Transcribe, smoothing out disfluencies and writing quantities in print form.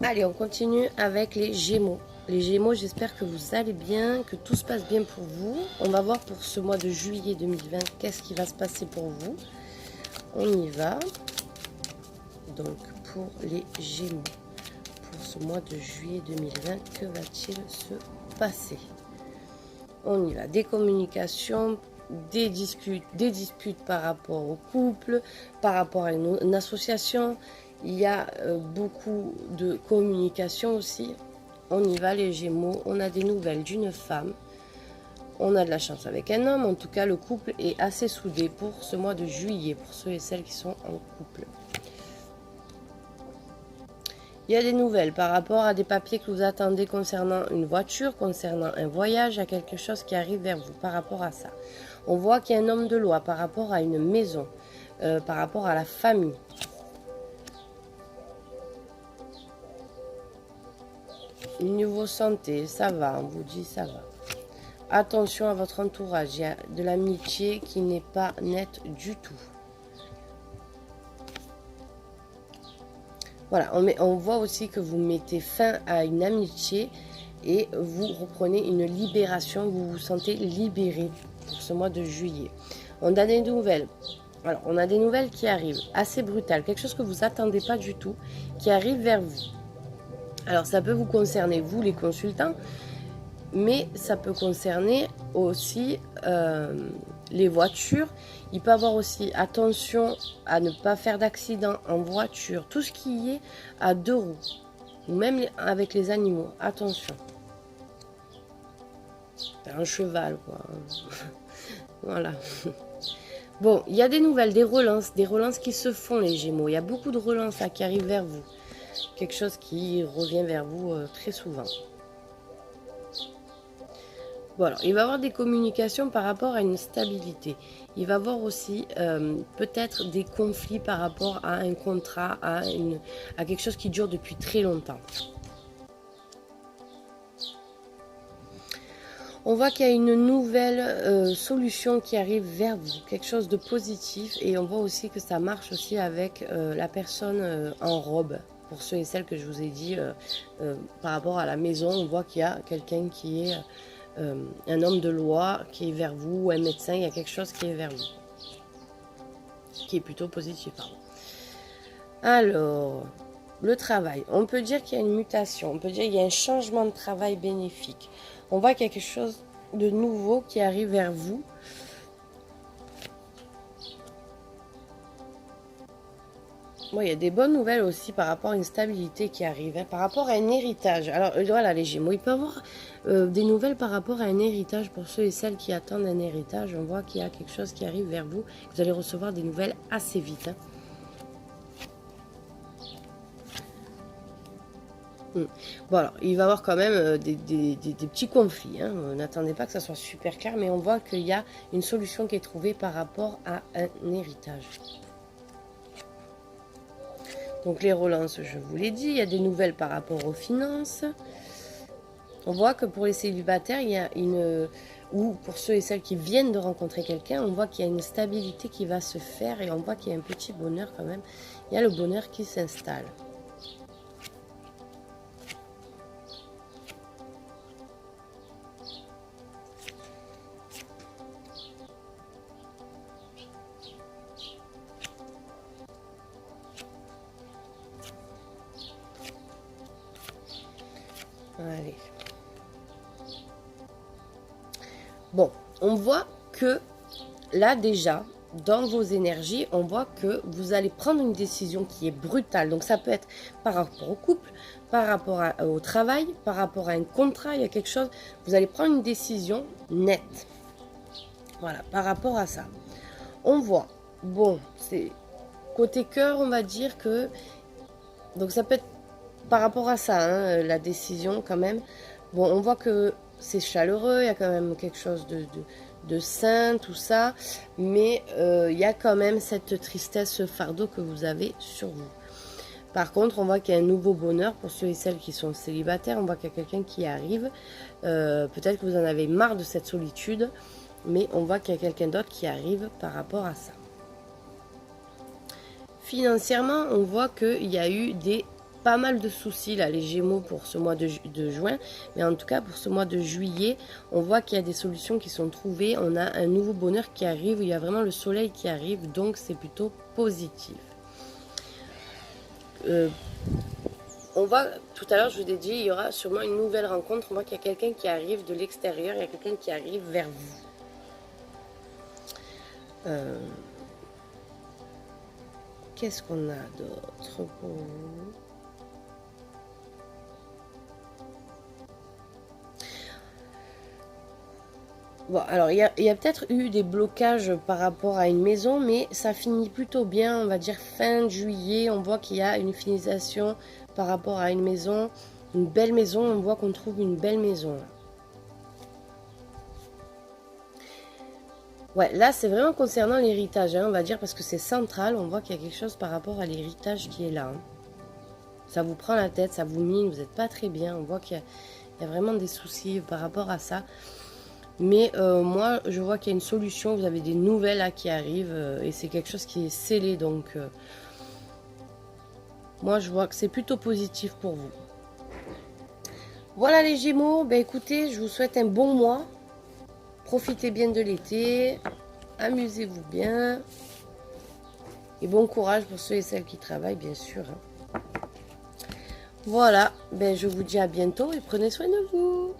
Allez, on continue avec les Gémeaux. Les Gémeaux, j'espère que vous allez bien, que tout se passe bien pour vous. On va voir pour ce mois de juillet 2020, qu'est-ce qui va se passer pour vous. On y va. Donc, pour les Gémeaux, pour ce mois de juillet 2020, que va-t-il se passer? On y va. Des communications, des disputes par rapport au couple, par rapport à une association. Il y a beaucoup de communication aussi. On y va les Gémeaux. On a des nouvelles d'une femme. On a de la chance avec un homme. En tout cas, le couple est assez soudé pour ce mois de juillet, pour ceux et celles qui sont en couple. Il y a des nouvelles par rapport à des papiers que vous attendez concernant une voiture, concernant un voyage, à quelque chose qui arrive vers vous par rapport à ça. On voit qu'il y a un homme de loi par rapport à une maison, par rapport à la famille. Niveau santé, ça va, on vous dit ça va. Attention à votre entourage, il y a de l'amitié qui n'est pas nette du tout. Voilà, on voit aussi que vous mettez fin à une amitié et vous reprenez une libération, vous vous sentez libéré pour ce mois de juillet. On a des nouvelles. Alors, on a des nouvelles qui arrivent assez brutales, quelque chose que vous attendez pas du tout, qui arrive vers vous. Alors, ça peut vous concerner, vous les consultants, mais ça peut concerner aussi les voitures. Il peut y avoir aussi attention à ne pas faire d'accident en voiture, tout ce qui est à deux roues, ou même avec les animaux, attention. Un cheval, quoi. Voilà. Bon, il y a des nouvelles, des relances qui se font, les Gémeaux. Il y a beaucoup de relances là, qui arrivent vers vous. Quelque chose qui revient vers vous très souvent. Voilà, il va y avoir des communications par rapport à une stabilité. Il va y avoir aussi peut-être des conflits par rapport à un contrat, à quelque chose qui dure depuis très longtemps. On voit qu'il y a une nouvelle solution qui arrive vers vous, quelque chose de positif. Et on voit aussi que ça marche aussi avec la personne en robe. Pour ceux et celles que je vous ai dit, par rapport à la maison, on voit qu'il y a quelqu'un qui est... un homme de loi qui est vers vous, ou un médecin, il y a quelque chose qui est vers vous. Qui est plutôt positif, pardon. Alors, le travail. On peut dire qu'il y a une mutation, on peut dire qu'il y a un changement de travail bénéfique. On voit qu'il y a quelque chose de nouveau qui arrive vers vous. Bon, il y a des bonnes nouvelles aussi par rapport à une stabilité qui arrive, hein, par rapport à un héritage. Alors voilà les Gémeaux, il peut y avoir des nouvelles par rapport à un héritage pour ceux et celles qui attendent un héritage. On voit qu'il y a quelque chose qui arrive vers vous. Vous allez recevoir des nouvelles assez vite. Hein. Bon alors, il va y avoir quand même des petits conflits. Hein. N'attendez pas que ça soit super clair, mais on voit qu'il y a une solution qui est trouvée par rapport à un héritage. Donc les relances, je vous l'ai dit, il y a des nouvelles par rapport aux finances. On voit que pour les célibataires, il y a ou pour ceux et celles qui viennent de rencontrer quelqu'un, on voit qu'il y a une stabilité qui va se faire et on voit qu'il y a un petit bonheur quand même. Il y a le bonheur qui s'installe. Allez. Bon, on voit que là déjà, dans vos énergies, on voit que vous allez prendre une décision qui est brutale. Donc ça peut être par rapport au couple, par rapport au travail, par rapport à un contrat, il y a quelque chose. Vous allez prendre une décision nette. Voilà, par rapport à ça. On voit, bon, c'est côté cœur, on va dire que... Donc ça peut être par rapport à ça, hein, la décision quand même. Bon, on voit que c'est chaleureux, il y a quand même quelque chose de sain, tout ça. Mais il y a quand même cette tristesse, ce fardeau que vous avez sur vous. Par contre, on voit qu'il y a un nouveau bonheur pour ceux et celles qui sont célibataires. On voit qu'il y a quelqu'un qui arrive. Peut-être que vous en avez marre de cette solitude. Mais on voit qu'il y a quelqu'un d'autre qui arrive par rapport à ça. Financièrement, on voit qu'il y a eu des pas mal de soucis là, les Gémeaux, pour ce mois de juin. Mais en tout cas, pour ce mois de juillet, on voit qu'il y a des solutions qui sont trouvées. On a un nouveau bonheur qui arrive. Il y a vraiment le soleil qui arrive. Donc, c'est plutôt positif. On voit, tout à l'heure, je vous ai dit, il y aura sûrement une nouvelle rencontre. On voit qu'il y a quelqu'un qui arrive de l'extérieur. Il y a quelqu'un qui arrive vers vous. Qu'est-ce qu'on a d'autre pour vous? Bon, alors il y a peut-être eu des blocages par rapport à une maison, mais ça finit plutôt bien, on va dire fin juillet. On voit qu'il y a une finalisation par rapport à une maison, une belle maison. On voit qu'on trouve une belle maison. Ouais, là c'est vraiment concernant l'héritage, hein, on va dire, parce que c'est central. On voit qu'il y a quelque chose par rapport à l'héritage qui est là. Hein. Ça vous prend la tête, ça vous mine, vous n'êtes pas très bien. On voit qu'il y a vraiment des soucis par rapport à ça. Mais moi, je vois qu'il y a une solution. Vous avez des nouvelles là, qui arrivent et c'est quelque chose qui est scellé. Donc, moi, je vois que c'est plutôt positif pour vous. Voilà les Gémeaux. Ben, écoutez, je vous souhaite un bon mois. Profitez bien de l'été. Amusez-vous bien. Et bon courage pour ceux et celles qui travaillent, bien sûr. Voilà. Ben, je vous dis à bientôt et prenez soin de vous.